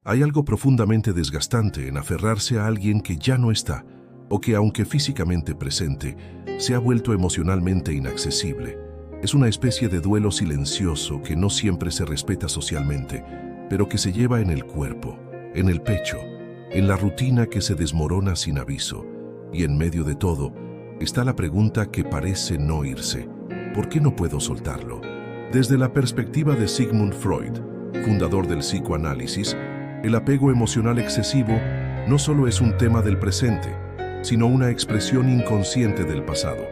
Hay algo profundamente desgastante en aferrarse a alguien que ya no está, o que, aunque físicamente presente, se ha vuelto emocionalmente inaccesible. Es una especie de duelo silencioso que no siempre se respeta socialmente, pero que se lleva en el cuerpo, en el pecho, en la rutina que se desmorona sin aviso. Y en medio de todo, está la pregunta que parece no irse: ¿por qué no puedo soltarlo? Desde la perspectiva de Sigmund Freud, fundador del psicoanálisis, el apego emocional excesivo no solo es un tema del presente, sino una expresión inconsciente del pasado.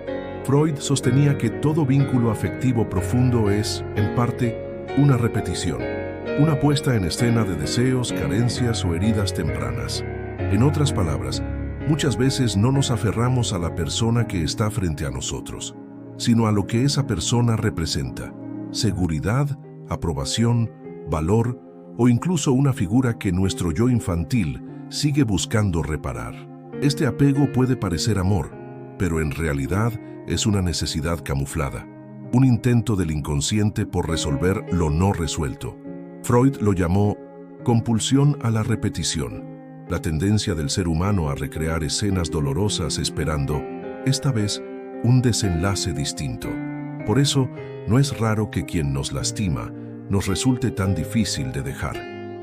Freud sostenía que todo vínculo afectivo profundo es, en parte, una repetición, una puesta en escena de deseos, carencias o heridas tempranas. En otras palabras, muchas veces no nos aferramos a la persona que está frente a nosotros, sino a lo que esa persona representa: seguridad, aprobación, valor o incluso una figura que nuestro yo infantil sigue buscando reparar. Este apego puede parecer amor, pero en realidad es una necesidad camuflada, un intento del inconsciente por resolver lo no resuelto. Freud lo llamó compulsión a la repetición, la tendencia del ser humano a recrear escenas dolorosas esperando, esta vez, un desenlace distinto. Por eso, no es raro que quien nos lastima nos resulte tan difícil de dejar.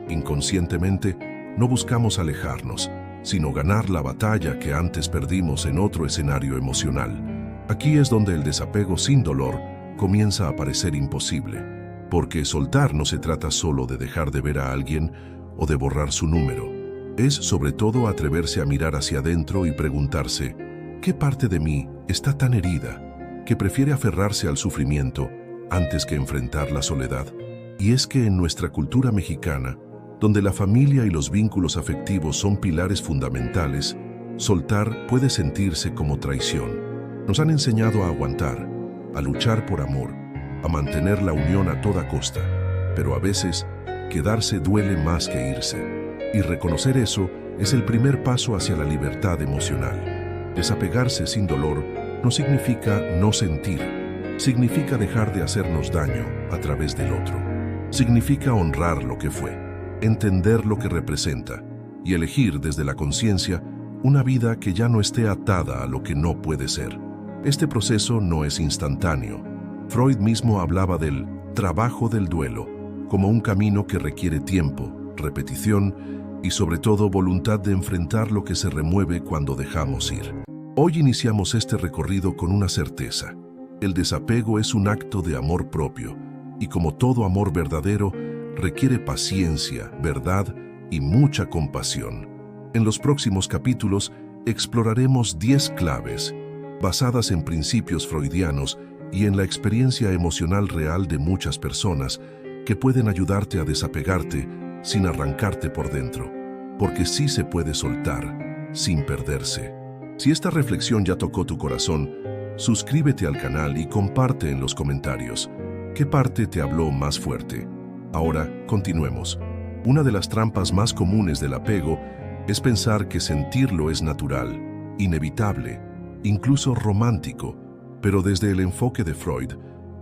Inconscientemente, no buscamos alejarnos, sino ganar la batalla que antes perdimos en otro escenario emocional. Aquí es donde el desapego sin dolor comienza a parecer imposible, porque soltar no se trata solo de dejar de ver a alguien o de borrar su número. Es sobre todo atreverse a mirar hacia adentro y preguntarse: ¿qué parte de mí está tan herida que prefiere aferrarse al sufrimiento antes que enfrentar la soledad? Y es que en nuestra cultura mexicana, donde la familia y los vínculos afectivos son pilares fundamentales, soltar puede sentirse como traición. Nos han enseñado a aguantar, a luchar por amor, a mantener la unión a toda costa, pero a veces quedarse duele más que irse. Y reconocer eso es el primer paso hacia la libertad emocional. Desapegarse sin dolor no significa no sentir, significa dejar de hacernos daño a través del otro. Significa honrar lo que fue, entender lo que representa y elegir desde la conciencia una vida que ya no esté atada a lo que no puede ser. Este proceso no es instantáneo. Freud mismo hablaba del trabajo del duelo como un camino que requiere tiempo, repetición y sobre todo voluntad de enfrentar lo que se remueve cuando dejamos ir. Hoy iniciamos este recorrido con una certeza: el desapego es un acto de amor propio y, como todo amor verdadero, requiere paciencia, verdad y mucha compasión. En los próximos capítulos exploraremos 10 claves basadas en principios freudianos y en la experiencia emocional real de muchas personas que pueden ayudarte a desapegarte sin arrancarte por dentro, porque sí se puede soltar sin perderse. Si esta reflexión ya tocó tu corazón, suscríbete al canal y comparte en los comentarios qué parte te habló más fuerte. Ahora, continuemos. Una de las trampas más comunes del apego es pensar que sentirlo es natural, inevitable, incluso romántico, pero desde el enfoque de Freud,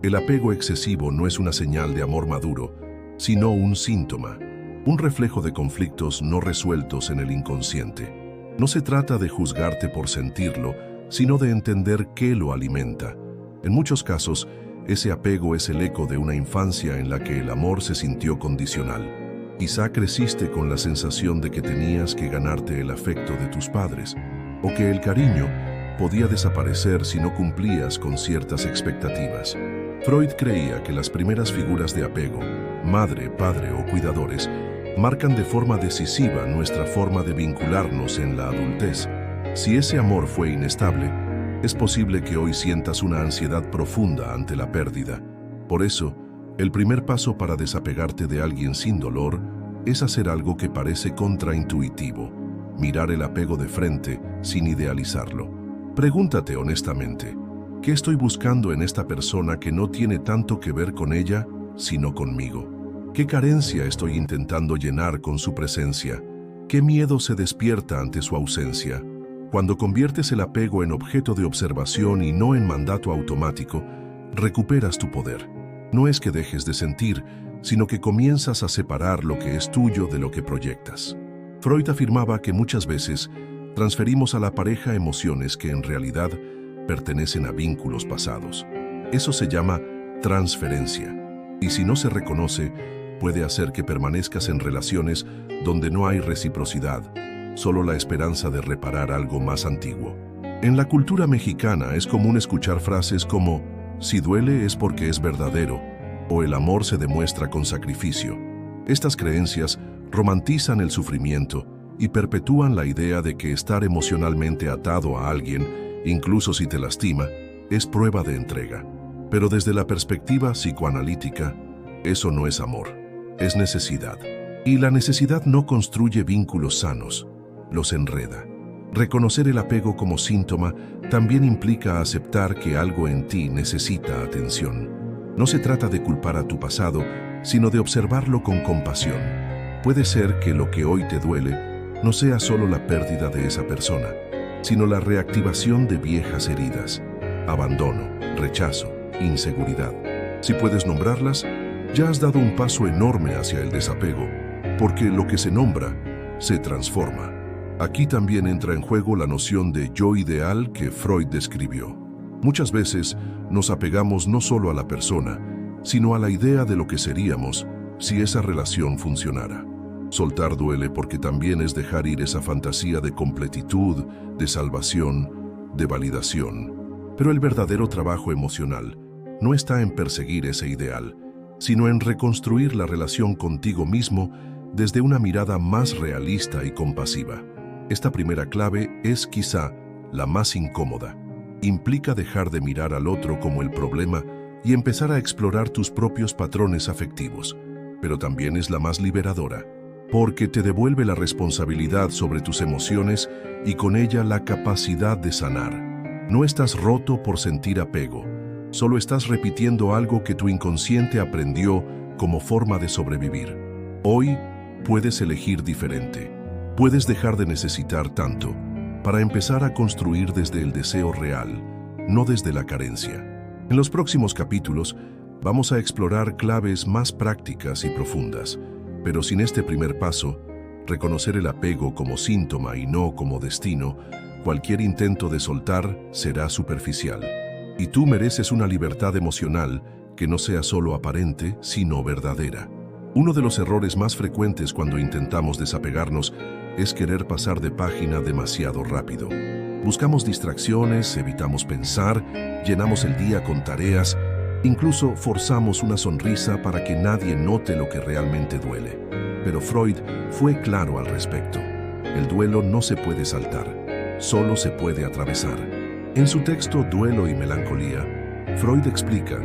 el apego excesivo no es una señal de amor maduro, sino un síntoma, un reflejo de conflictos no resueltos en el inconsciente. No se trata de juzgarte por sentirlo, sino de entender qué lo alimenta. En muchos casos, ese apego es el eco de una infancia en la que el amor se sintió condicional. Quizá creciste con la sensación de que tenías que ganarte el afecto de tus padres, o que el cariño podía desaparecer si no cumplías con ciertas expectativas. Freud creía que las primeras figuras de apego, madre, padre o cuidadores, marcan de forma decisiva nuestra forma de vincularnos en la adultez. Si ese amor fue inestable, es posible que hoy sientas una ansiedad profunda ante la pérdida. Por eso, el primer paso para desapegarte de alguien sin dolor es hacer algo que parece contraintuitivo: mirar el apego de frente sin idealizarlo. Pregúntate honestamente: ¿qué estoy buscando en esta persona que no tiene tanto que ver con ella, sino conmigo? ¿Qué carencia estoy intentando llenar con su presencia? ¿Qué miedo se despierta ante su ausencia? Cuando conviertes el apego en objeto de observación y no en mandato automático, recuperas tu poder. No es que dejes de sentir, sino que comienzas a separar lo que es tuyo de lo que proyectas. Freud afirmaba que muchas veces transferimos a la pareja emociones que en realidad pertenecen a vínculos pasados. Eso se llama transferencia, y si no se reconoce, puede hacer que permanezcas en relaciones donde no hay reciprocidad, solo la esperanza de reparar algo más antiguo. En la cultura mexicana es común escuchar frases como «si duele es porque es verdadero» o «el amor se demuestra con sacrificio». Estas creencias romantizan el sufrimiento y perpetúan la idea de que estar emocionalmente atado a alguien, incluso si te lastima, es prueba de entrega. Pero desde la perspectiva psicoanalítica, eso no es amor, es necesidad. Y la necesidad no construye vínculos sanos, los enreda. Reconocer el apego como síntoma también implica aceptar que algo en ti necesita atención. No se trata de culpar a tu pasado, sino de observarlo con compasión. Puede ser que lo que hoy te duele no sea solo la pérdida de esa persona, sino la reactivación de viejas heridas, abandono, rechazo, inseguridad. Si puedes nombrarlas, ya has dado un paso enorme hacia el desapego, porque lo que se nombra se transforma. Aquí también entra en juego la noción de yo ideal que Freud describió. Muchas veces nos apegamos no solo a la persona, sino a la idea de lo que seríamos si esa relación funcionara. Soltar duele porque también es dejar ir esa fantasía de completitud, de salvación, de validación. Pero el verdadero trabajo emocional no está en perseguir ese ideal, sino en reconstruir la relación contigo mismo desde una mirada más realista y compasiva. Esta primera clave es quizá la más incómoda. Implica dejar de mirar al otro como el problema y empezar a explorar tus propios patrones afectivos, pero también es la más liberadora, porque te devuelve la responsabilidad sobre tus emociones y con ella la capacidad de sanar. No estás roto por sentir apego, solo estás repitiendo algo que tu inconsciente aprendió como forma de sobrevivir. Hoy puedes elegir diferente. Puedes dejar de necesitar tanto para empezar a construir desde el deseo real, no desde la carencia. En los próximos capítulos vamos a explorar claves más prácticas y profundas, pero sin este primer paso, reconocer el apego como síntoma y no como destino, cualquier intento de soltar será superficial. Y tú mereces una libertad emocional que no sea solo aparente, sino verdadera. Uno de los errores más frecuentes cuando intentamos desapegarnos es querer pasar de página demasiado rápido. Buscamos distracciones, evitamos pensar, llenamos el día con tareas, incluso forzamos una sonrisa para que nadie note lo que realmente duele. Pero Freud fue claro al respecto. El duelo no se puede saltar, solo se puede atravesar. En su texto Duelo y Melancolía, Freud explica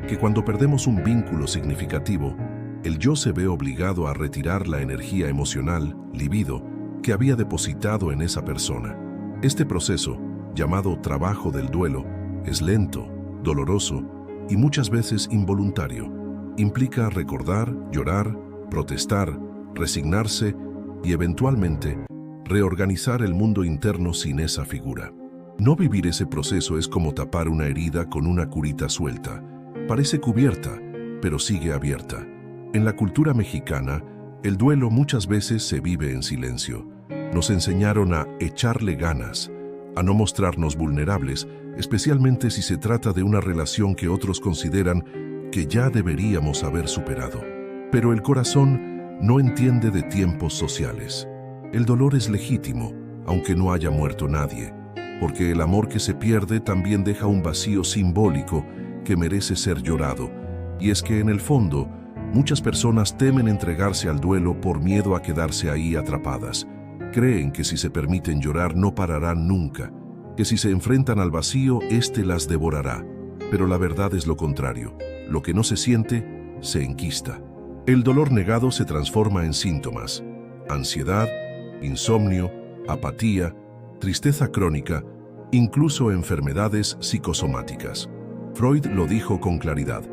que cuando perdemos un vínculo significativo, el yo se ve obligado a retirar la energía emocional, libido, que había depositado en esa persona. Este proceso, llamado trabajo del duelo, es lento, doloroso y muchas veces involuntario. Implica recordar, llorar, protestar, resignarse y eventualmente reorganizar el mundo interno sin esa figura. No vivir ese proceso es como tapar una herida con una curita suelta. Parece cubierta, pero sigue abierta. En la cultura mexicana, el duelo muchas veces se vive en silencio. Nos enseñaron a echarle ganas, a no mostrarnos vulnerables, especialmente si se trata de una relación que otros consideran que ya deberíamos haber superado. Pero el corazón no entiende de tiempos sociales. El dolor es legítimo, aunque no haya muerto nadie, porque el amor que se pierde también deja un vacío simbólico que merece ser llorado. Y es que en el fondo, muchas personas temen entregarse al duelo por miedo a quedarse ahí atrapadas. Creen que si se permiten llorar no pararán nunca, que si se enfrentan al vacío, éste las devorará. Pero la verdad es lo contrario. Lo que no se siente, se enquista. El dolor negado se transforma en síntomas: ansiedad, insomnio, apatía, tristeza crónica, incluso enfermedades psicosomáticas. Freud lo dijo con claridad: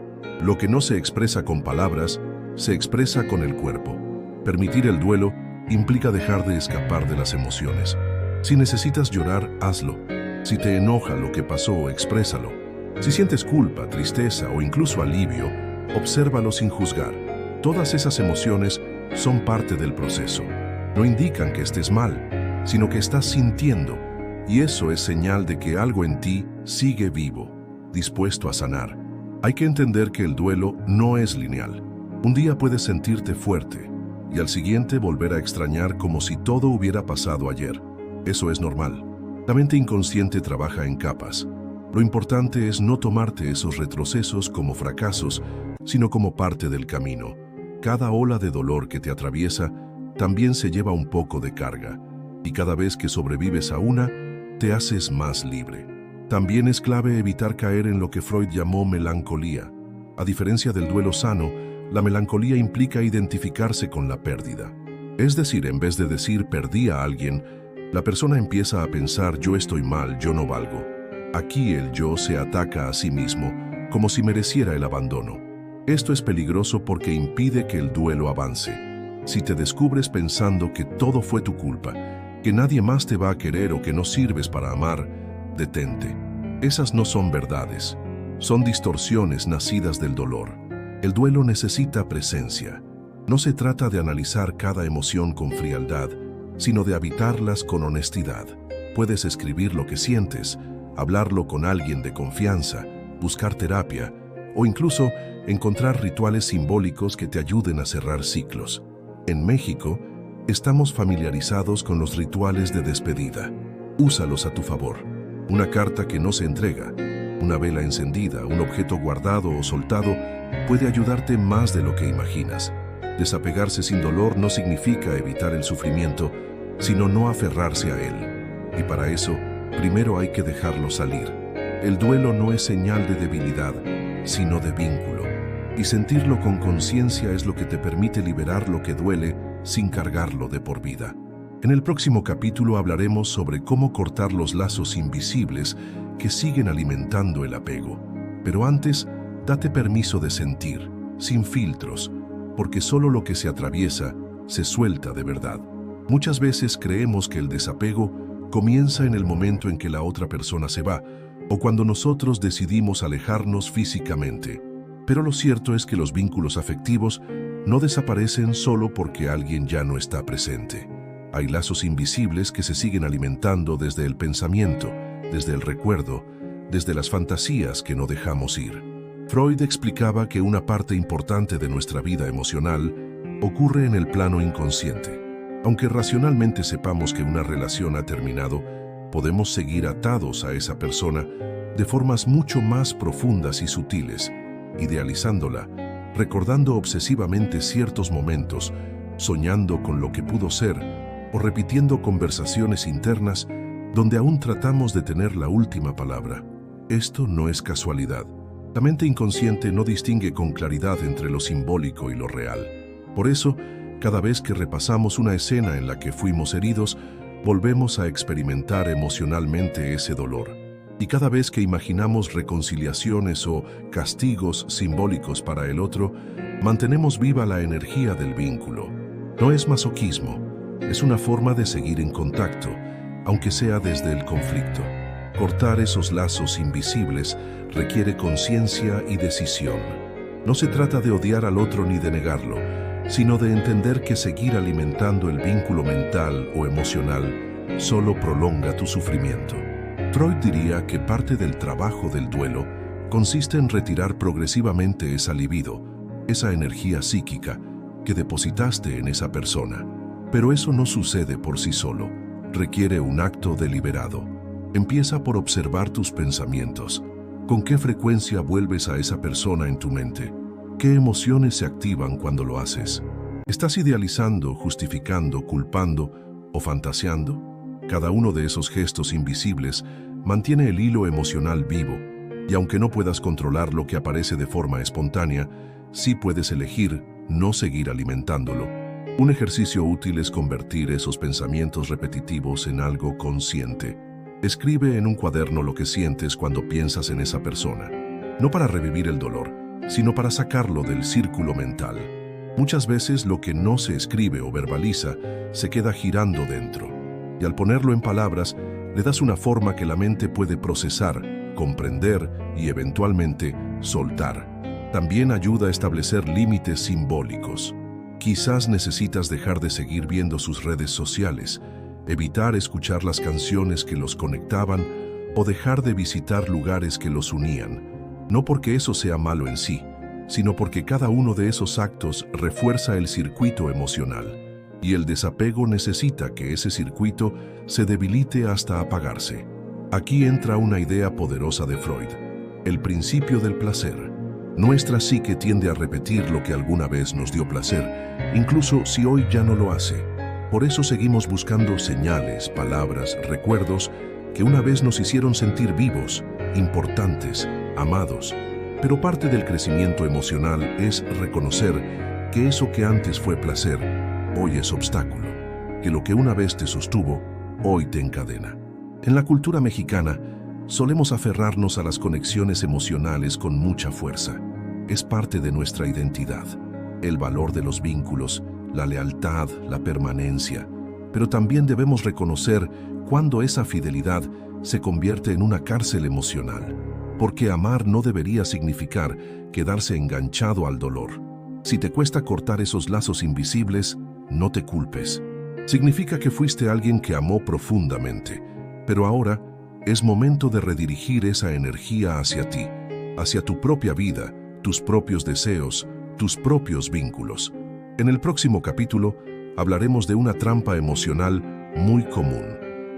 lo que no se expresa con palabras, se expresa con el cuerpo. Permitir el duelo implica dejar de escapar de las emociones. Si necesitas llorar, hazlo. Si te enoja lo que pasó, exprésalo. Si sientes culpa, tristeza o incluso alivio, obsérvalo sin juzgar. Todas esas emociones son parte del proceso. No indican que estés mal, sino que estás sintiendo, y eso es señal de que algo en ti sigue vivo, dispuesto a sanar. Hay que entender que el duelo no es lineal. Un día puedes sentirte fuerte, y al siguiente volver a extrañar como si todo hubiera pasado ayer. Eso es normal. La mente inconsciente trabaja en capas. Lo importante es no tomarte esos retrocesos como fracasos, sino como parte del camino. Cada ola de dolor que te atraviesa también se lleva un poco de carga, y cada vez que sobrevives a una, te haces más libre. También es clave evitar caer en lo que Freud llamó melancolía. A diferencia del duelo sano, la melancolía implica identificarse con la pérdida. Es decir, en vez de decir perdí a alguien, la persona empieza a pensar yo estoy mal, yo no valgo. Aquí el yo se ataca a sí mismo, como si mereciera el abandono. Esto es peligroso porque impide que el duelo avance. Si te descubres pensando que todo fue tu culpa, que nadie más te va a querer o que no sirves para amar, detente. Esas no son verdades. Son distorsiones nacidas del dolor. El duelo necesita presencia. No se trata de analizar cada emoción con frialdad, sino de habitarlas con honestidad. Puedes escribir lo que sientes, hablarlo con alguien de confianza, buscar terapia o incluso encontrar rituales simbólicos que te ayuden a cerrar ciclos. En México, estamos familiarizados con los rituales de despedida. Úsalos a tu favor. Una carta que no se entrega, una vela encendida, un objeto guardado o soltado puede ayudarte más de lo que imaginas. Desapegarse sin dolor no significa evitar el sufrimiento, sino no aferrarse a él. Y para eso, primero hay que dejarlo salir. El duelo no es señal de debilidad, sino de vínculo. Y sentirlo con conciencia es lo que te permite liberar lo que duele sin cargarlo de por vida. En el próximo capítulo hablaremos sobre cómo cortar los lazos invisibles que siguen alimentando el apego. Pero antes, date permiso de sentir, sin filtros, porque solo lo que se atraviesa se suelta de verdad. Muchas veces creemos que el desapego comienza en el momento en que la otra persona se va, o cuando nosotros decidimos alejarnos físicamente. Pero lo cierto es que los vínculos afectivos no desaparecen solo porque alguien ya no está presente. Hay lazos invisibles que se siguen alimentando desde el pensamiento, desde el recuerdo, desde las fantasías que no dejamos ir. Freud explicaba que una parte importante de nuestra vida emocional ocurre en el plano inconsciente. Aunque racionalmente sepamos que una relación ha terminado, podemos seguir atados a esa persona de formas mucho más profundas y sutiles, idealizándola, recordando obsesivamente ciertos momentos, soñando con lo que pudo ser o repitiendo conversaciones internas donde aún tratamos de tener la última palabra. Esto no es casualidad. La mente inconsciente no distingue con claridad entre lo simbólico y lo real. Por eso, cada vez que repasamos una escena en la que fuimos heridos, volvemos a experimentar emocionalmente ese dolor. Y cada vez que imaginamos reconciliaciones o castigos simbólicos para el otro, mantenemos viva la energía del vínculo. No es masoquismo, es una forma de seguir en contacto, aunque sea desde el conflicto. Cortar esos lazos invisibles requiere conciencia y decisión. No se trata de odiar al otro ni de negarlo, sino de entender que seguir alimentando el vínculo mental o emocional solo prolonga tu sufrimiento. Freud diría que parte del trabajo del duelo consiste en retirar progresivamente esa libido, esa energía psíquica que depositaste en esa persona. Pero eso no sucede por sí solo, requiere un acto deliberado. Empieza por observar tus pensamientos. ¿Con qué frecuencia vuelves a esa persona en tu mente? ¿Qué emociones se activan cuando lo haces? ¿Estás idealizando, justificando, culpando o fantaseando? Cada uno de esos gestos invisibles mantiene el hilo emocional vivo, y aunque no puedas controlar lo que aparece de forma espontánea, sí puedes elegir no seguir alimentándolo. Un ejercicio útil es convertir esos pensamientos repetitivos en algo consciente. Escribe en un cuaderno lo que sientes cuando piensas en esa persona, no para revivir el dolor, sino para sacarlo del círculo mental. Muchas veces lo que no se escribe o verbaliza se queda girando dentro, y al ponerlo en palabras, le das una forma que la mente puede procesar, comprender y eventualmente soltar. También ayuda a establecer límites simbólicos. Quizás necesitas dejar de seguir viendo sus redes sociales, evitar escuchar las canciones que los conectaban o dejar de visitar lugares que los unían. No porque eso sea malo en sí, sino porque cada uno de esos actos refuerza el circuito emocional, y el desapego necesita que ese circuito se debilite hasta apagarse. Aquí entra una idea poderosa de Freud, el principio del placer. Nuestra psique tiende a repetir lo que alguna vez nos dio placer, incluso si hoy ya no lo hace. Por eso seguimos buscando señales, palabras, recuerdos que una vez nos hicieron sentir vivos, importantes, amados. Pero parte del crecimiento emocional es reconocer que eso que antes fue placer, hoy es obstáculo, que lo que una vez te sostuvo, hoy te encadena. En la cultura mexicana, solemos aferrarnos a las conexiones emocionales con mucha fuerza. Es parte de nuestra identidad, el valor de los vínculos, la lealtad, la permanencia. Pero también debemos reconocer cuando esa fidelidad se convierte en una cárcel emocional. Porque amar no debería significar quedarse enganchado al dolor. Si te cuesta cortar esos lazos invisibles, no te culpes. Significa que fuiste alguien que amó profundamente, pero ahora es momento de redirigir esa energía hacia ti, hacia tu propia vida, tus propios deseos, tus propios vínculos. En el próximo capítulo hablaremos de una trampa emocional muy común,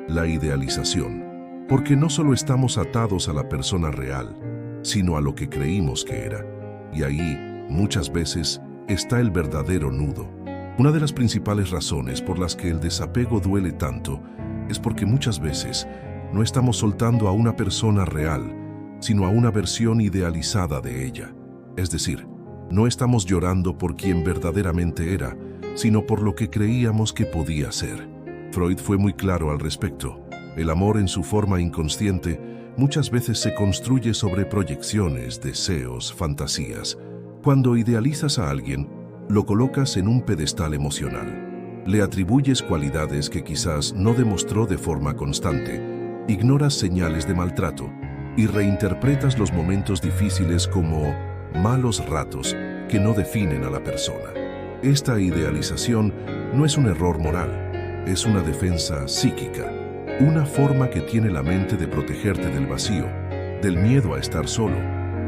la idealización. Porque no solo estamos atados a la persona real, sino a lo que creímos que era. Y ahí, muchas veces, está el verdadero nudo. Una de las principales razones por las que el desapego duele tanto es porque muchas veces no estamos soltando a una persona real, sino a una versión idealizada de ella. Es decir, no estamos llorando por quien verdaderamente era, sino por lo que creíamos que podía ser. Freud fue muy claro al respecto. El amor en su forma inconsciente muchas veces se construye sobre proyecciones, deseos, fantasías. Cuando idealizas a alguien, lo colocas en un pedestal emocional. Le atribuyes cualidades que quizás no demostró de forma constante, ignoras señales de maltrato y reinterpretas los momentos difíciles como malos ratos que no definen a la persona. Esta idealización no es un error moral, es una defensa psíquica. Una forma que tiene la mente de protegerte del vacío, del miedo a estar solo,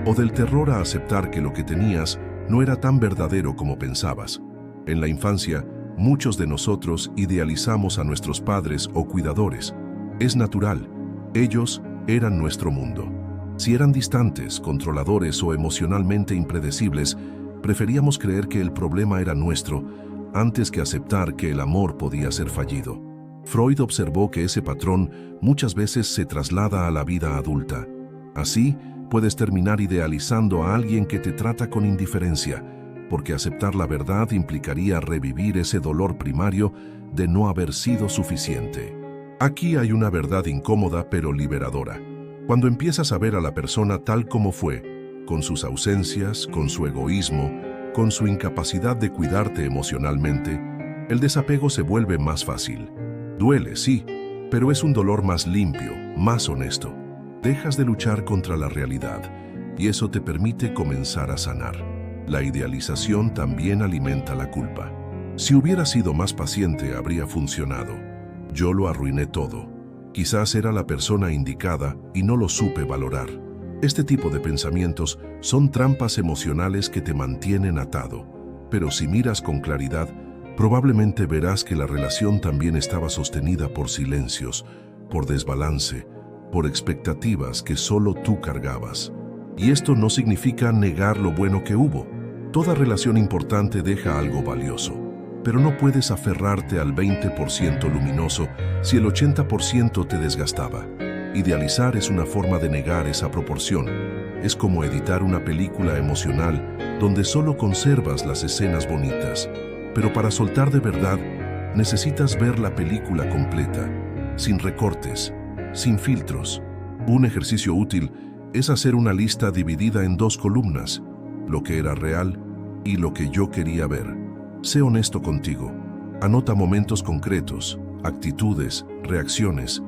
o del terror a aceptar que lo que tenías no era tan verdadero como pensabas. En la infancia, muchos de nosotros idealizamos a nuestros padres o cuidadores. Es natural, ellos eran nuestro mundo. Si eran distantes, controladores o emocionalmente impredecibles, preferíamos creer que el problema era nuestro antes que aceptar que el amor podía ser fallido. Freud observó que ese patrón muchas veces se traslada a la vida adulta. Así, puedes terminar idealizando a alguien que te trata con indiferencia, porque aceptar la verdad implicaría revivir ese dolor primario de no haber sido suficiente. Aquí hay una verdad incómoda pero liberadora. Cuando empiezas a ver a la persona tal como fue, con sus ausencias, con su egoísmo, con su incapacidad de cuidarte emocionalmente, el desapego se vuelve más fácil. Duele, sí, pero es un dolor más limpio, más honesto. Dejas de luchar contra la realidad y eso te permite comenzar a sanar. La idealización también alimenta la culpa. Si hubiera sido más paciente, habría funcionado. Yo lo arruiné todo. Quizás era la persona indicada y no lo supe valorar. Este tipo de pensamientos son trampas emocionales que te mantienen atado. Pero si miras con claridad, probablemente verás que la relación también estaba sostenida por silencios, por desbalance, por expectativas que solo tú cargabas. Y esto no significa negar lo bueno que hubo. Toda relación importante deja algo valioso, pero no puedes aferrarte al 20% luminoso si el 80% te desgastaba. Idealizar es una forma de negar esa proporción. Es como editar una película emocional donde solo conservas las escenas bonitas. Pero para soltar de verdad, necesitas ver la película completa, sin recortes, sin filtros. Un ejercicio útil es hacer una lista dividida en 2 columnas, lo que era real y lo que yo quería ver. Sé honesto contigo. Anota momentos concretos, actitudes, reacciones.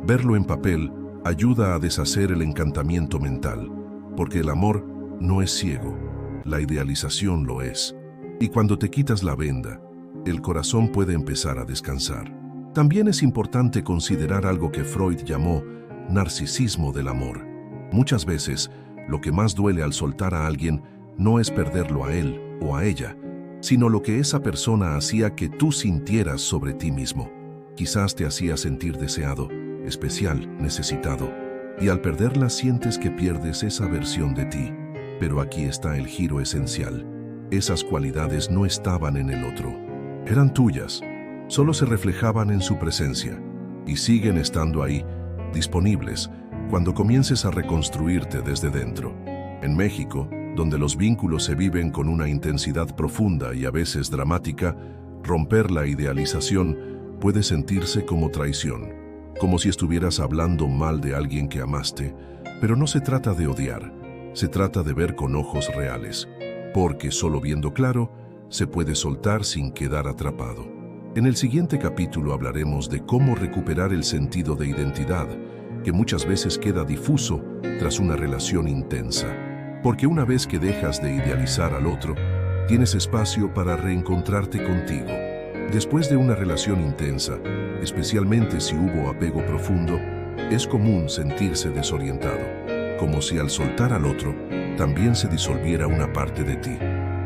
Verlo en papel ayuda a deshacer el encantamiento mental, porque el amor no es ciego, la idealización lo es. Y cuando te quitas la venda, el corazón puede empezar a descansar. También es importante considerar algo que Freud llamó narcisismo del amor. Muchas veces, lo que más duele al soltar a alguien no es perderlo a él o a ella, sino lo que esa persona hacía que tú sintieras sobre ti mismo. Quizás te hacía sentir deseado, especial, necesitado, y al perderla sientes que pierdes esa versión de ti. Pero aquí está el giro esencial. Esas cualidades no estaban en el otro. Eran tuyas, solo se reflejaban en su presencia, y siguen estando ahí, disponibles, cuando comiences a reconstruirte desde dentro. En México, donde los vínculos se viven con una intensidad profunda y a veces dramática, romper la idealización puede sentirse como traición, como si estuvieras hablando mal de alguien que amaste, pero no se trata de odiar, se trata de ver con ojos reales, porque solo viendo claro, se puede soltar sin quedar atrapado. En el siguiente capítulo hablaremos de cómo recuperar el sentido de identidad, que muchas veces queda difuso tras una relación intensa. Porque una vez que dejas de idealizar al otro, tienes espacio para reencontrarte contigo. Después de una relación intensa, especialmente si hubo apego profundo, es común sentirse desorientado, como si al soltar al otro, también se disolviera una parte de ti.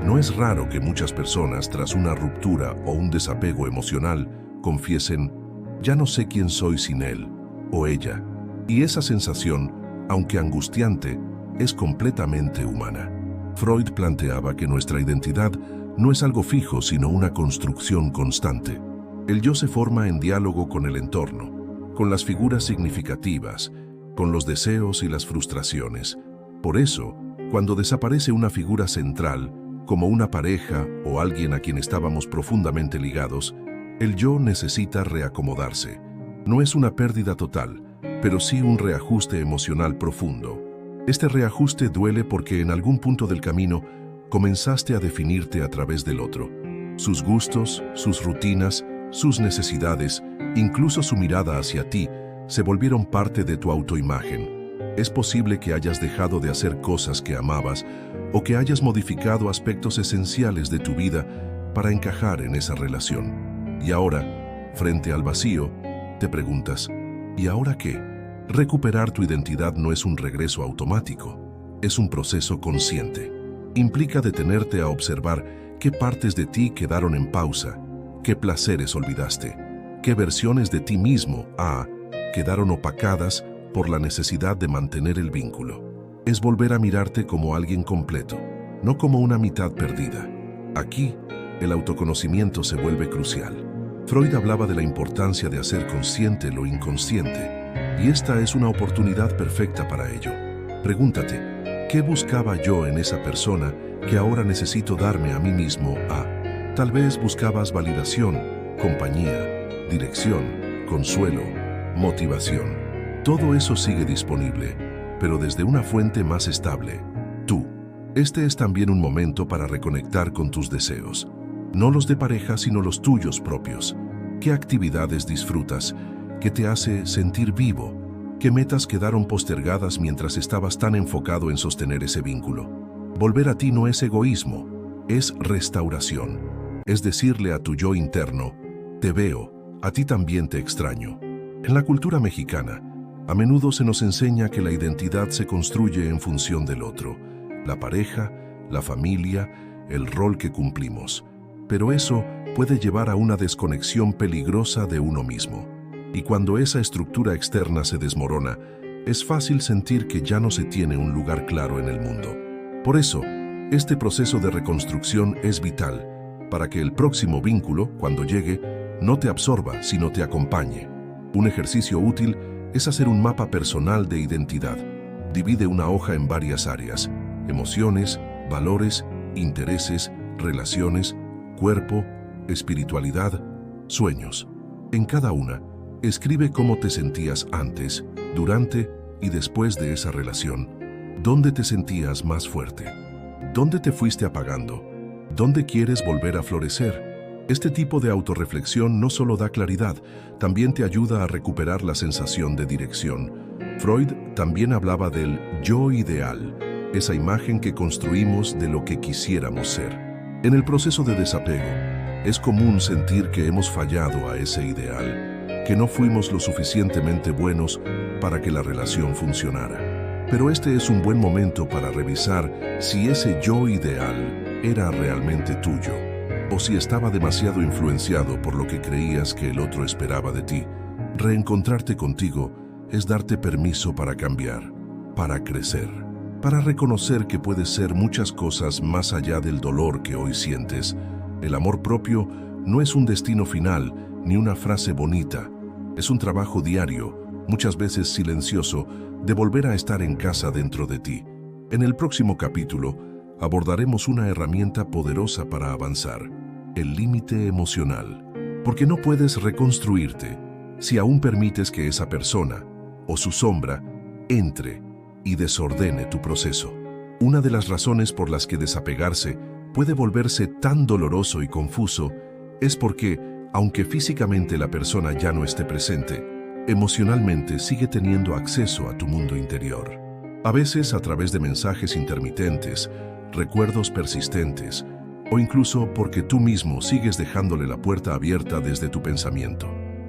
No es raro que muchas personas, tras una ruptura o un desapego emocional, confiesen, ya no sé quién soy sin él o ella. Y esa sensación, aunque angustiante, es completamente humana. Freud planteaba que nuestra identidad no es algo fijo, sino una construcción constante. El yo se forma en diálogo con el entorno, con las figuras significativas, con los deseos y las frustraciones. Por eso, cuando desaparece una figura central, como una pareja o alguien a quien estábamos profundamente ligados, el yo necesita reacomodarse. No es una pérdida total, pero sí un reajuste emocional profundo. Este reajuste duele porque en algún punto del camino comenzaste a definirte a través del otro. Sus gustos, sus rutinas, sus necesidades, incluso su mirada hacia ti, se volvieron parte de tu autoimagen. Es posible que hayas dejado de hacer cosas que amabas o que hayas modificado aspectos esenciales de tu vida para encajar en esa relación. Y ahora, frente al vacío, te preguntas, ¿y ahora qué? Recuperar tu identidad no es un regreso automático, es un proceso consciente. Implica detenerte a observar qué partes de ti quedaron en pausa, qué placeres olvidaste, qué versiones de ti mismo, quedaron opacadas por la necesidad de mantener el vínculo. Es volver a mirarte como alguien completo, no como una mitad perdida. Aquí, el autoconocimiento se vuelve crucial. Freud hablaba de la importancia de hacer consciente lo inconsciente, y esta es una oportunidad perfecta para ello. Pregúntate, ¿qué buscaba yo en esa persona que ahora necesito darme a mí mismo? Tal vez buscabas validación, compañía, dirección, consuelo, motivación. Todo eso sigue disponible, pero desde una fuente más estable, tú. Este es también un momento para reconectar con tus deseos. No los de pareja, sino los tuyos propios. ¿Qué actividades disfrutas? ¿Qué te hace sentir vivo? ¿Qué metas quedaron postergadas mientras estabas tan enfocado en sostener ese vínculo? Volver a ti no es egoísmo, es restauración. Es decirle a tu yo interno, te veo, a ti también te extraño. En la cultura mexicana, a menudo se nos enseña que la identidad se construye en función del otro, la pareja, la familia, el rol que cumplimos. Pero eso puede llevar a una desconexión peligrosa de uno mismo. Y cuando esa estructura externa se desmorona, es fácil sentir que ya no se tiene un lugar claro en el mundo. Por eso, este proceso de reconstrucción es vital, para que el próximo vínculo, cuando llegue, no te absorba, sino te acompañe. Un ejercicio útil es hacer un mapa personal de identidad. Divide una hoja en varias áreas: emociones, valores, intereses, relaciones, cuerpo, espiritualidad, sueños. En cada una, escribe cómo te sentías antes, durante y después de esa relación. ¿Dónde te sentías más fuerte? ¿Dónde te fuiste apagando? ¿Dónde quieres volver a florecer? Este tipo de autorreflexión no solo da claridad, también te ayuda a recuperar la sensación de dirección. Freud también hablaba del yo ideal, esa imagen que construimos de lo que quisiéramos ser. En el proceso de desapego, es común sentir que hemos fallado a ese ideal, que no fuimos lo suficientemente buenos para que la relación funcionara. Pero este es un buen momento para revisar si ese yo ideal era realmente tuyo, o si estaba demasiado influenciado por lo que creías que el otro esperaba de ti. Reencontrarte contigo es darte permiso para cambiar, para crecer, para reconocer que puedes ser muchas cosas más allá del dolor que hoy sientes. El amor propio no es un destino final ni una frase bonita. Es un trabajo diario, muchas veces silencioso, de volver a estar en casa dentro de ti. En el próximo capítulo abordaremos una herramienta poderosa para avanzar: el límite emocional. Porque no puedes reconstruirte si aún permites que esa persona o su sombra entre y desordene tu proceso. Una de las razones por las que desapegarse puede volverse tan doloroso y confuso es porque, aunque físicamente la persona ya no esté presente, emocionalmente sigue teniendo acceso a tu mundo interior. A veces a través de mensajes intermitentes, recuerdos persistentes, o incluso porque tú mismo sigues dejándole la puerta abierta desde tu pensamiento.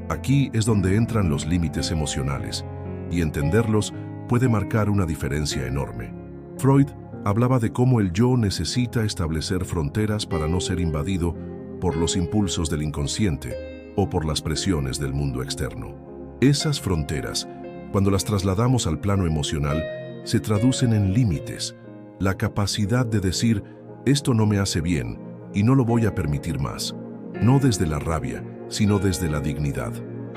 Aquí es donde entran los límites emocionales, y entenderlos puede marcar una diferencia enorme. Freud hablaba de cómo el yo necesita establecer fronteras para no ser invadido por los impulsos del inconsciente o por las presiones del mundo externo. Esas fronteras, cuando las trasladamos al plano emocional, se traducen en límites, la capacidad de decir: esto no me hace bien y no lo voy a permitir más, no desde la rabia, sino desde la dignidad.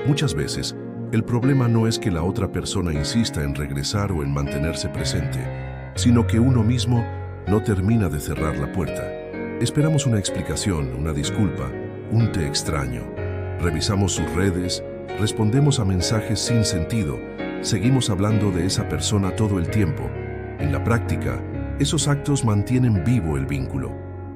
Muchas veces, el problema no es que la otra persona insista en regresar o en mantenerse presente, sino que uno mismo no termina de cerrar la puerta. Esperamos una explicación, una disculpa, un te extraño. Revisamos sus redes, respondemos a mensajes sin sentido, seguimos hablando de esa persona todo el tiempo. En la práctica, esos actos mantienen vivo el vínculo.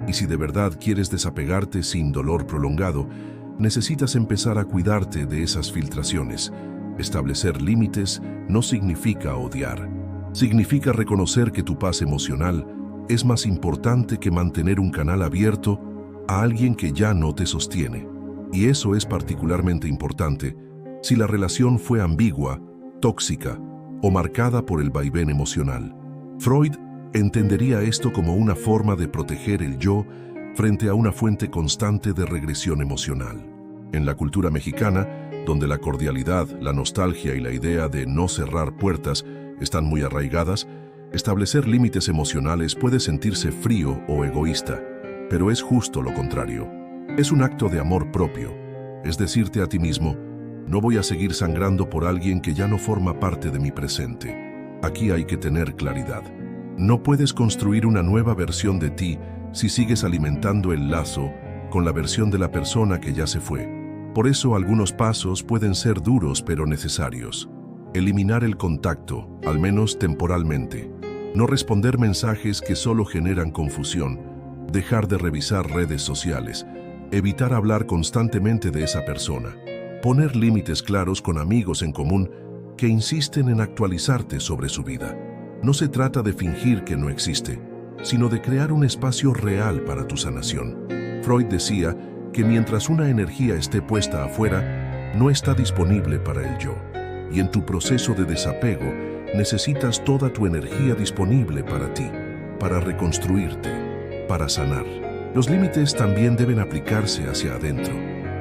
Y si de verdad quieres desapegarte sin dolor prolongado, necesitas empezar a cuidarte de esas filtraciones. Establecer límites no significa odiar. Significa reconocer que tu paz emocional es más importante que mantener un canal abierto a alguien que ya no te sostiene. Y eso es particularmente importante si la relación fue ambigua, tóxica o marcada por el vaivén emocional. Freud entendería esto como una forma de proteger el yo frente a una fuente constante de regresión emocional. En la cultura mexicana, donde la cordialidad, la nostalgia y la idea de no cerrar puertas están muy arraigadas, establecer límites emocionales puede sentirse frío o egoísta, pero es justo lo contrario. Es un acto de amor propio, es decirte a ti mismo: no voy a seguir sangrando por alguien que ya no forma parte de mi presente. Aquí hay que tener claridad. No puedes construir una nueva versión de ti si sigues alimentando el lazo con la versión de la persona que ya se fue. Por eso algunos pasos pueden ser duros pero necesarios. Eliminar el contacto, al menos temporalmente. No responder mensajes que solo generan confusión. Dejar de revisar redes sociales. Evitar hablar constantemente de esa persona. Poner límites claros con amigos en común que insisten en actualizarte sobre su vida. No se trata de fingir que no existe, sino de crear un espacio real para tu sanación. Freud decía que mientras una energía esté puesta afuera, no está disponible para el yo. Y en tu proceso de desapego, necesitas toda tu energía disponible para ti, para reconstruirte, para sanar. Los límites también deben aplicarse hacia adentro,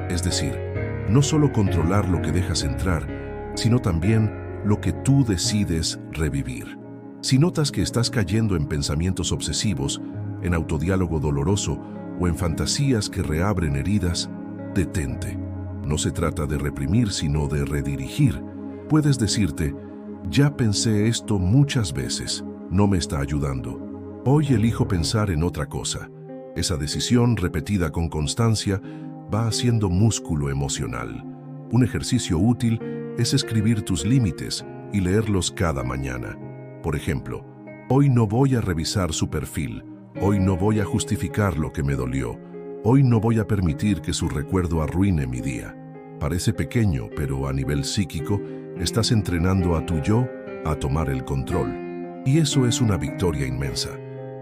es decir, no solo controlar lo que dejas entrar, sino también lo que tú decides revivir. Si notas que estás cayendo en pensamientos obsesivos, en autodiálogo doloroso o en fantasías que reabren heridas, detente. No se trata de reprimir, sino de redirigir. Puedes decirte: ya pensé esto muchas veces, no me está ayudando. Hoy elijo pensar en otra cosa. Esa decisión, repetida con constancia, va haciendo músculo emocional. Un ejercicio útil es escribir tus límites y leerlos cada mañana. Por ejemplo, hoy no voy a revisar su perfil, hoy no voy a justificar lo que me dolió, hoy no voy a permitir que su recuerdo arruine mi día. Parece pequeño, pero a nivel psíquico, estás entrenando a tu yo a tomar el control. Y eso es una victoria inmensa.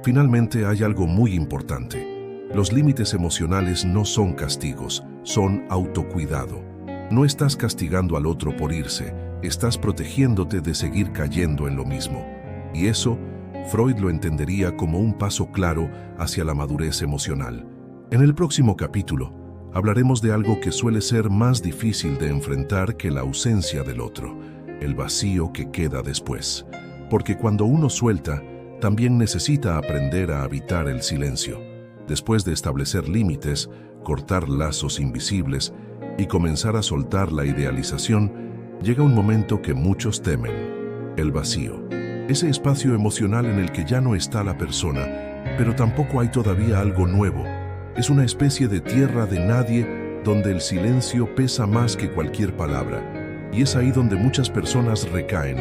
Finalmente hay algo muy importante. Los límites emocionales no son castigos, son autocuidado. No estás castigando al otro por irse, estás protegiéndote de seguir cayendo en lo mismo. Y eso, Freud lo entendería como un paso claro hacia la madurez emocional. En el próximo capítulo, hablaremos de algo que suele ser más difícil de enfrentar que la ausencia del otro, el vacío que queda después. Porque cuando uno suelta, también necesita aprender a habitar el silencio. Después de establecer límites, cortar lazos invisibles y comenzar a soltar la idealización, llega un momento que muchos temen, el vacío. Ese espacio emocional en el que ya no está la persona, pero tampoco hay todavía algo nuevo. Es una especie de tierra de nadie donde el silencio pesa más que cualquier palabra. Y es ahí donde muchas personas recaen,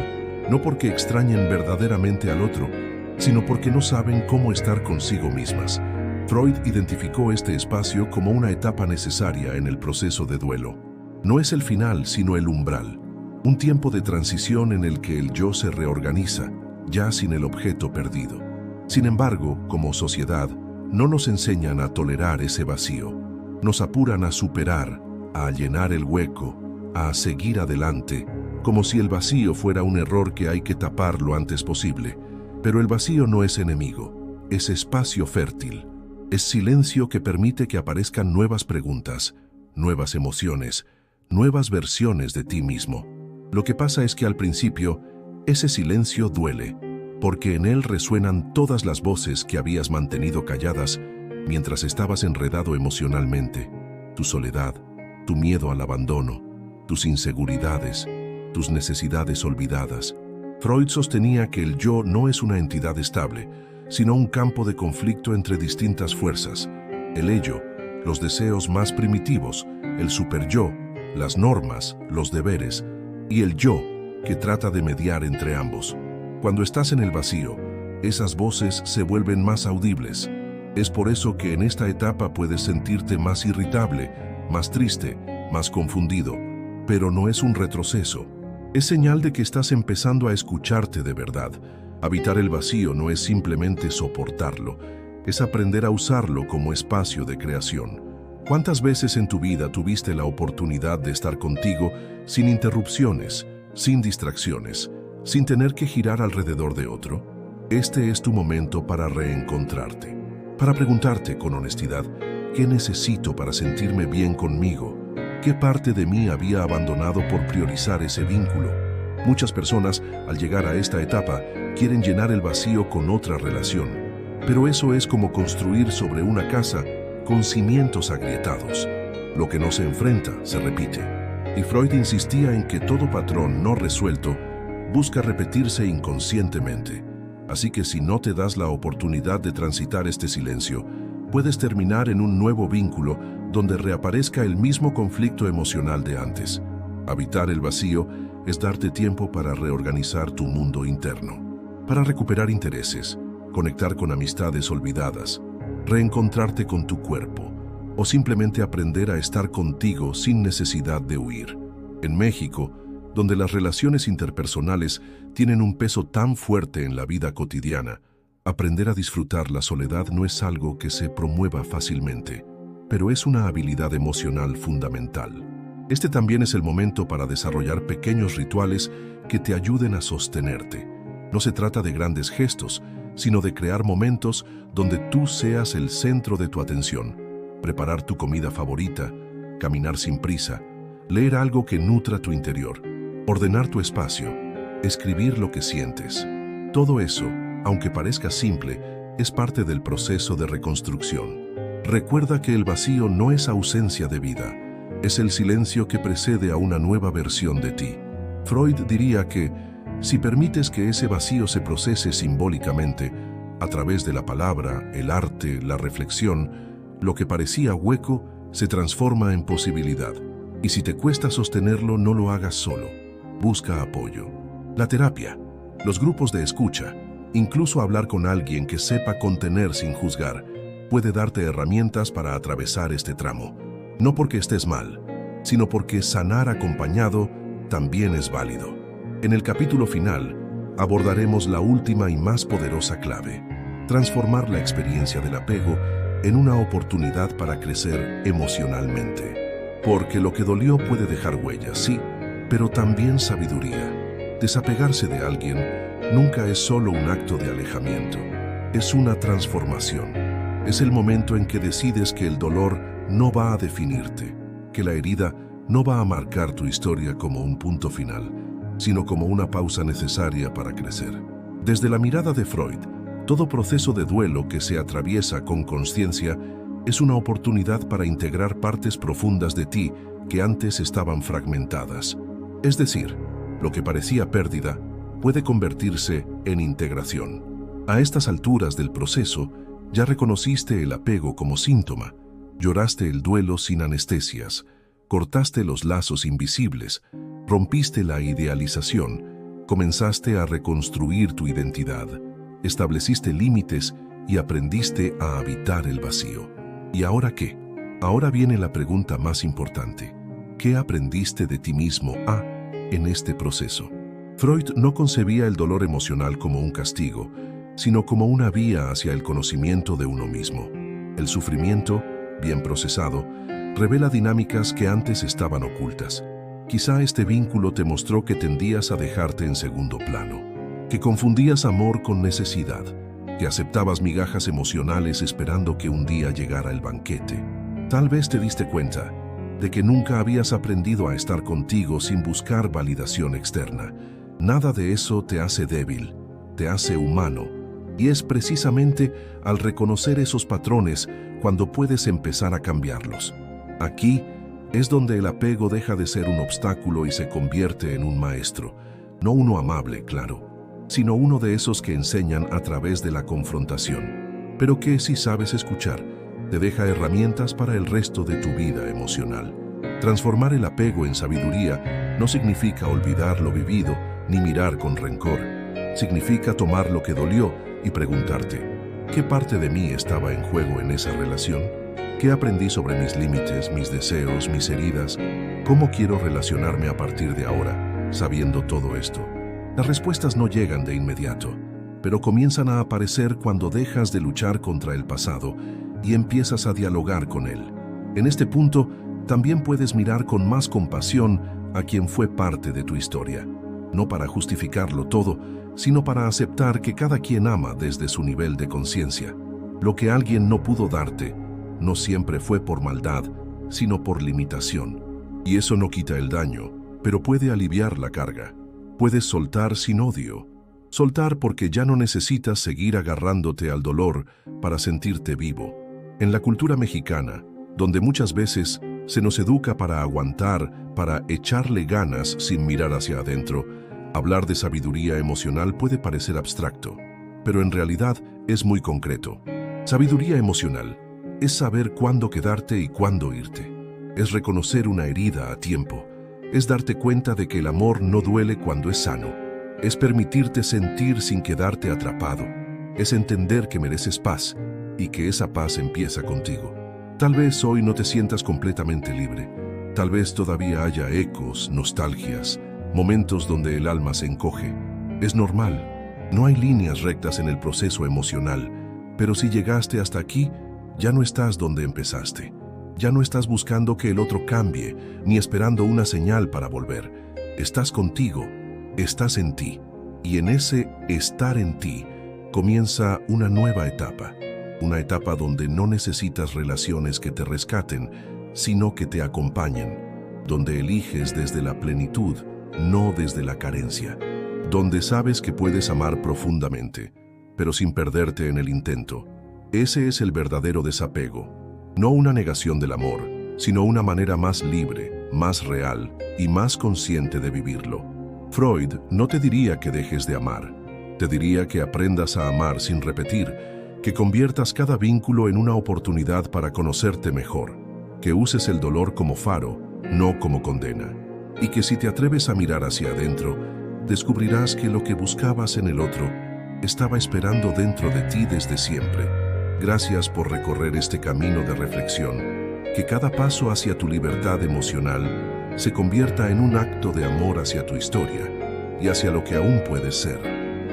no porque extrañen verdaderamente al otro, sino porque no saben cómo estar consigo mismas. Freud identificó este espacio como una etapa necesaria en el proceso de duelo. No es el final, sino el umbral. Un tiempo de transición en el que el yo se reorganiza, ya sin el objeto perdido. Sin embargo, como sociedad, no nos enseñan a tolerar ese vacío. Nos apuran a superar, a llenar el hueco, a seguir adelante, como si el vacío fuera un error que hay que tapar lo antes posible. Pero el vacío no es enemigo, es espacio fértil. Es silencio que permite que aparezcan nuevas preguntas, nuevas emociones, nuevas versiones de ti mismo. Lo que pasa es que al principio, ese silencio duele, porque en él resuenan todas las voces que habías mantenido calladas mientras estabas enredado emocionalmente. Tu soledad, tu miedo al abandono, tus inseguridades, tus necesidades olvidadas. Freud sostenía que el yo no es una entidad estable, sino un campo de conflicto entre distintas fuerzas. El ello, los deseos más primitivos, el superyo, las normas, los deberes, y el yo, que trata de mediar entre ambos. Cuando estás en el vacío, esas voces se vuelven más audibles. Es por eso que en esta etapa puedes sentirte más irritable, más triste, más confundido, pero no es un retroceso. Es señal de que estás empezando a escucharte de verdad. Habitar el vacío no es simplemente soportarlo, es aprender a usarlo como espacio de creación. ¿Cuántas veces en tu vida tuviste la oportunidad de estar contigo sin interrupciones, sin distracciones, sin tener que girar alrededor de otro? Este es tu momento para reencontrarte, para preguntarte con honestidad, ¿qué necesito para sentirme bien conmigo? ¿Qué parte de mí había abandonado por priorizar ese vínculo? Muchas personas, al llegar a esta etapa, quieren llenar el vacío con otra relación, pero eso es como construir sobre una casa con cimientos agrietados. Lo que no se enfrenta, se repite. Y Freud insistía en que todo patrón no resuelto busca repetirse inconscientemente. Así que si no te das la oportunidad de transitar este silencio, puedes terminar en un nuevo vínculo donde reaparezca el mismo conflicto emocional de antes. Habitar el vacío es darte tiempo para reorganizar tu mundo interno, para recuperar intereses, conectar con amistades olvidadas, reencontrarte con tu cuerpo o simplemente aprender a estar contigo sin necesidad de huir. En México, donde las relaciones interpersonales tienen un peso tan fuerte en la vida cotidiana, aprender a disfrutar la soledad no es algo que se promueva fácilmente, pero es una habilidad emocional fundamental. Este también es el momento para desarrollar pequeños rituales que te ayuden a sostenerte. No se trata de grandes gestos, sino de crear momentos donde tú seas el centro de tu atención. Preparar tu comida favorita, caminar sin prisa, leer algo que nutra tu interior, ordenar tu espacio, escribir lo que sientes. Todo eso, aunque parezca simple, es parte del proceso de reconstrucción. Recuerda que el vacío no es ausencia de vida, es el silencio que precede a una nueva versión de ti. Freud diría que, si permites que ese vacío se procese simbólicamente, a través de la palabra, el arte, la reflexión, lo que parecía hueco se transforma en posibilidad. Y si te cuesta sostenerlo, no lo hagas solo. Busca apoyo. La terapia, los grupos de escucha, incluso hablar con alguien que sepa contener sin juzgar, puede darte herramientas para atravesar este tramo. No porque estés mal, sino porque sanar acompañado también es válido. En el capítulo final, abordaremos la última y más poderosa clave: transformar la experiencia del apego en una oportunidad para crecer emocionalmente. Porque lo que dolió puede dejar huellas, sí, pero también sabiduría. Desapegarse de alguien nunca es solo un acto de alejamiento, es una transformación. Es el momento en que decides que el dolor no va a definirte, que la herida no va a marcar tu historia como un punto final, sino como una pausa necesaria para crecer. Desde la mirada de Freud, todo proceso de duelo que se atraviesa con consciencia es una oportunidad para integrar partes profundas de ti que antes estaban fragmentadas. Es decir, lo que parecía pérdida puede convertirse en integración. A estas alturas del proceso, ya reconociste el apego como síntoma, lloraste el duelo sin anestesias, cortaste los lazos invisibles, rompiste la idealización, comenzaste a reconstruir tu identidad, estableciste límites y aprendiste a habitar el vacío. ¿Y ahora qué? Ahora viene la pregunta más importante. ¿Qué aprendiste de ti mismo en este proceso? Freud no concebía el dolor emocional como un castigo, sino como una vía hacia el conocimiento de uno mismo. El sufrimiento, bien procesado, revela dinámicas que antes estaban ocultas. Quizá este vínculo te mostró que tendías a dejarte en segundo plano, que confundías amor con necesidad, que aceptabas migajas emocionales esperando que un día llegara el banquete. Tal vez te diste cuenta de que nunca habías aprendido a estar contigo sin buscar validación externa. Nada de eso te hace débil, te hace humano. Y es precisamente al reconocer esos patrones cuando puedes empezar a cambiarlos. Aquí es donde el apego deja de ser un obstáculo y se convierte en un maestro. No uno amable, claro, sino uno de esos que enseñan a través de la confrontación, pero que, si sabes escuchar, te deja herramientas para el resto de tu vida emocional. Transformar el apego en sabiduría no significa olvidar lo vivido ni mirar con rencor. Significa tomar lo que dolió y preguntarte, ¿qué parte de mí estaba en juego en esa relación? ¿Qué aprendí sobre mis límites, mis deseos, mis heridas? ¿Cómo quiero relacionarme a partir de ahora, sabiendo todo esto? Las respuestas no llegan de inmediato, pero comienzan a aparecer cuando dejas de luchar contra el pasado y empiezas a dialogar con él. En este punto, también puedes mirar con más compasión a quien fue parte de tu historia, no para justificarlo todo, sino para aceptar que cada quien ama desde su nivel de conciencia. Lo que alguien no pudo darte no siempre fue por maldad, sino por limitación. Y eso no quita el daño, pero puede aliviar la carga. Puedes soltar sin odio. Soltar porque ya no necesitas seguir agarrándote al dolor para sentirte vivo. En la cultura mexicana, donde muchas veces se nos educa para aguantar, para echarle ganas sin mirar hacia adentro, hablar de sabiduría emocional puede parecer abstracto, pero en realidad es muy concreto. Sabiduría emocional es saber cuándo quedarte y cuándo irte. Es reconocer una herida a tiempo. Es darte cuenta de que el amor no duele cuando es sano. Es permitirte sentir sin quedarte atrapado. Es entender que mereces paz y que esa paz empieza contigo. Tal vez hoy no te sientas completamente libre. Tal vez todavía haya ecos, nostalgias, momentos donde el alma se encoge. Es normal. No hay líneas rectas en el proceso emocional, pero si llegaste hasta aquí, ya no estás donde empezaste. Ya no estás buscando que el otro cambie, ni esperando una señal para volver. Estás contigo, estás en ti, y en ese estar en ti comienza una nueva etapa. Una etapa donde no necesitas relaciones que te rescaten, sino que te acompañen. Donde eliges desde la plenitud, no desde la carencia. Donde sabes que puedes amar profundamente, pero sin perderte en el intento. Ese es el verdadero desapego. No una negación del amor, sino una manera más libre, más real y más consciente de vivirlo. Freud no te diría que dejes de amar. Te diría que aprendas a amar sin repetir, que conviertas cada vínculo en una oportunidad para conocerte mejor, que uses el dolor como faro, no como condena, y que si te atreves a mirar hacia adentro, descubrirás que lo que buscabas en el otro estaba esperando dentro de ti desde siempre. Gracias por recorrer este camino de reflexión, que cada paso hacia tu libertad emocional se convierta en un acto de amor hacia tu historia y hacia lo que aún puedes ser.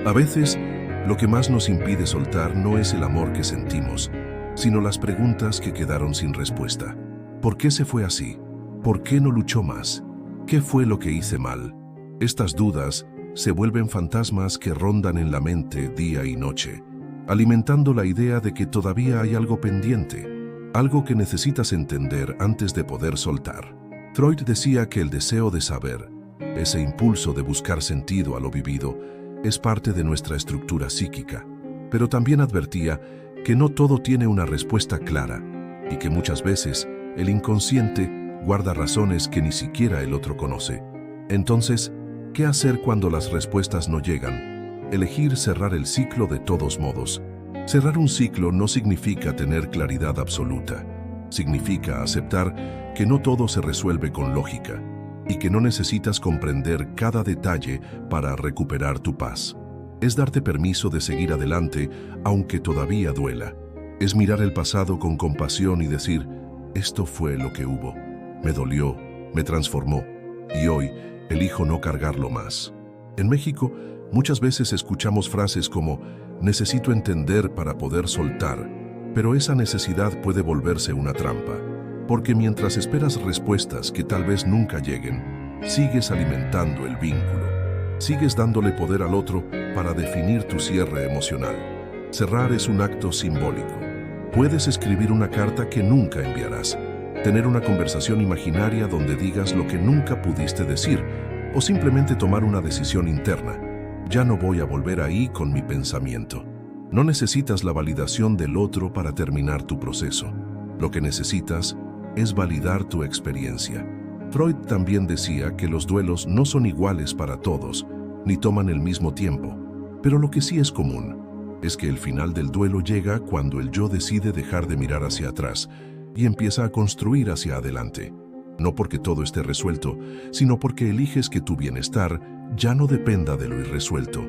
A veces, lo que más nos impide soltar no es el amor que sentimos, sino las preguntas que quedaron sin respuesta. ¿Por qué se fue así? ¿Por qué no luchó más? ¿Qué fue lo que hice mal? Estas dudas se vuelven fantasmas que rondan en la mente día y noche, alimentando la idea de que todavía hay algo pendiente, algo que necesitas entender antes de poder soltar. Freud decía que el deseo de saber, ese impulso de buscar sentido a lo vivido, es parte de nuestra estructura psíquica, pero también advertía que no todo tiene una respuesta clara y que muchas veces el inconsciente guarda razones que ni siquiera el otro conoce. Entonces, ¿qué hacer cuando las respuestas no llegan? Elegir cerrar el ciclo de todos modos. Cerrar un ciclo no significa tener claridad absoluta. Significa aceptar que no todo se resuelve con lógica y que no necesitas comprender cada detalle para recuperar tu paz. Es darte permiso de seguir adelante aunque todavía duela. Es mirar el pasado con compasión y decir, esto fue lo que hubo. Me dolió, me transformó y hoy elijo no cargarlo más. En México, muchas veces escuchamos frases como necesito entender para poder soltar, pero esa necesidad puede volverse una trampa, porque mientras esperas respuestas que tal vez nunca lleguen, sigues alimentando el vínculo, sigues dándole poder al otro para definir tu cierre emocional. Cerrar es un acto simbólico. Puedes escribir una carta que nunca enviarás, tener una conversación imaginaria donde digas lo que nunca pudiste decir, o simplemente tomar una decisión interna. Ya no voy a volver ahí con mi pensamiento. No necesitas la validación del otro para terminar tu proceso. Lo que necesitas es validar tu experiencia. Freud también decía que los duelos no son iguales para todos, ni toman el mismo tiempo. Pero lo que sí es común es que el final del duelo llega cuando el yo decide dejar de mirar hacia atrás y empieza a construir hacia adelante. No porque todo esté resuelto, sino porque eliges que tu bienestar ya no dependa de lo irresuelto.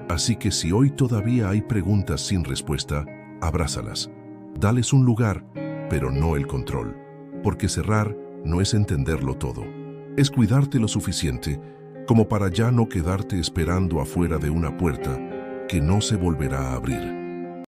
Así que si hoy todavía hay preguntas sin respuesta, abrázalas. Dales un lugar, pero no el control. Porque cerrar no es entenderlo todo. Es cuidarte lo suficiente como para ya no quedarte esperando afuera de una puerta que no se volverá a abrir.